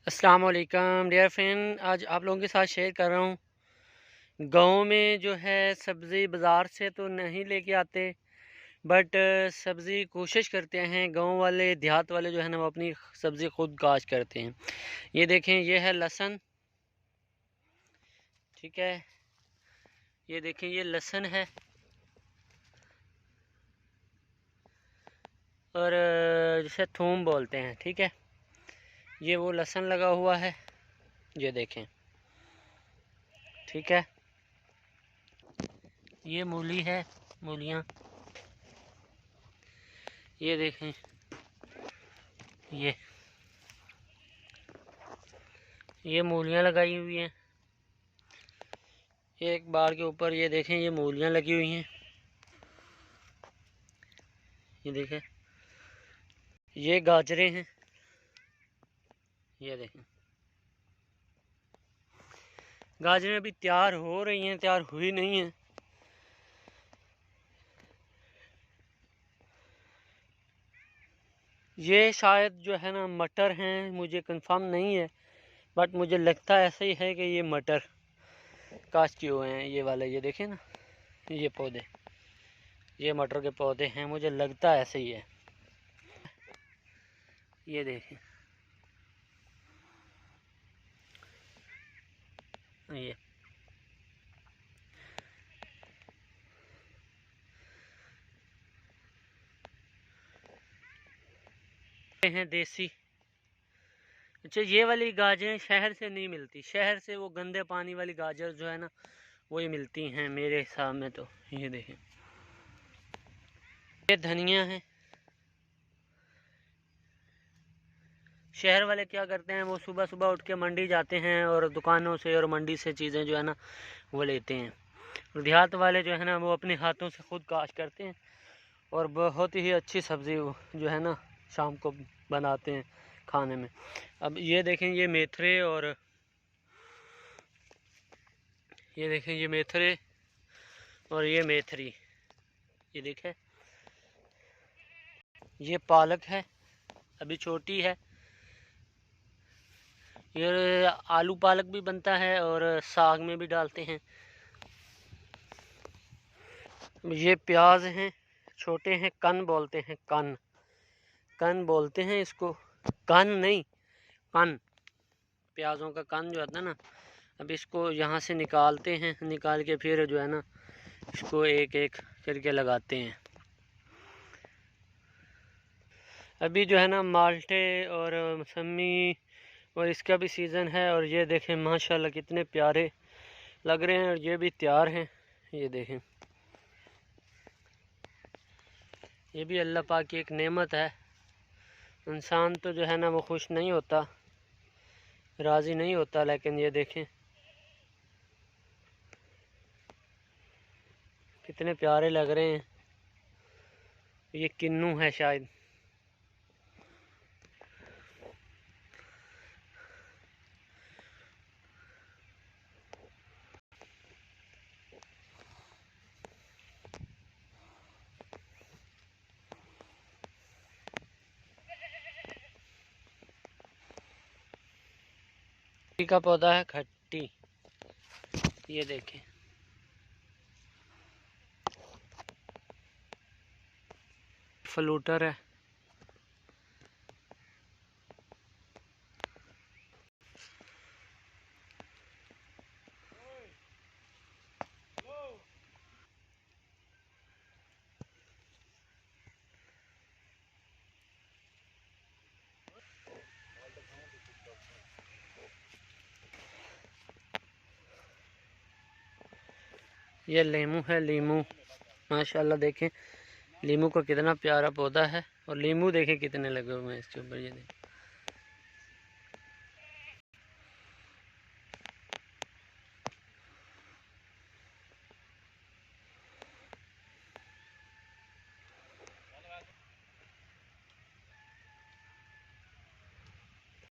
अस्सलाम वालेकुम dear friend, आज आप लोगों के साथ शेयर कर रहा हूँ। गाँव में जो है सब्ज़ी बाज़ार से तो नहीं लेके आते, बट सब्ज़ी कोशिश करते हैं गांव वाले, देहात वाले जो है ना, वो अपनी सब्ज़ी खुद काश्त करते हैं। ये देखें, ये है लहसुन, ठीक है। ये देखें, ये लहसुन है और जिसे थूम बोलते हैं, ठीक है। ये वो लहसुन लगा हुआ है, ये देखें, ठीक है। ये मूली है, मूलियाँ, ये देखें, ये मूलियाँ लगाई हुई हैं एक बार के ऊपर। ये देखें, ये मूलियाँ लगी हुई हैं, ये देखें। ये गाजरें हैं, ये देखें। गाजरें अभी तैयार हो रही हैं, तैयार हुई नहीं हैं। ये शायद जो है ना मटर हैं, मुझे कंफर्म नहीं है, बट मुझे लगता ऐसा ही है कि ये मटर काश्त किए हुए हैं। ये वाले, ये देखें ना, ये पौधे, ये मटर के पौधे हैं, मुझे लगता ऐसे ही है। ये देखें, ये हैं देसी। अच्छा, ये वाली गाजरें शहर से नहीं मिलती, शहर से वो गंदे पानी वाली गाजर जो है ना, वही मिलती हैं मेरे हिसाब में तो। ये देखें, ये धनिया है। शहर वाले क्या करते हैं, वो सुबह सुबह उठ के मंडी जाते हैं और दुकानों से और मंडी से चीज़ें जो है ना वो लेते हैं। और देहात वाले जो है ना, वो अपने हाथों से खुद काश्त करते हैं और बहुत ही अच्छी सब्ज़ी जो है ना शाम को बनाते हैं खाने में। अब ये देखें, ये मेथरे, और ये देखें, ये मेथरे और ये मेथरी, ये देखें। ये पालक है, अभी छोटी है। ये आलू पालक भी बनता है और साग में भी डालते हैं। ये प्याज हैं, छोटे हैं, कन बोलते हैं, कन, कन बोलते हैं इसको, कन नहीं, कन। प्याज़ों का कन जो होता है ना, अब इसको यहाँ से निकालते हैं, निकाल के फिर जो है ना इसको एक एक करके लगाते हैं। अभी जो है ना माल्टे और मौसमी और इसका भी सीज़न है। और ये देखें माशाल्लाह कितने प्यारे लग रहे हैं, और ये भी तैयार हैं। ये देखें, ये भी अल्लाह पाक की एक नेमत है। इंसान तो जो है ना वो खुश नहीं होता, राज़ी नहीं होता, लेकिन ये देखें कितने प्यारे लग रहे हैं। ये किन्नू है शायद। का पौधा है खट्टी, ये देखें। फ्लूटर है, ये लीमू है, लीमू माशाल्लाह देखें, लीमू का कितना प्यारा पौधा है। और लीमू देखें कितने लगे हुए हैं इसके ऊपर, ये देखें।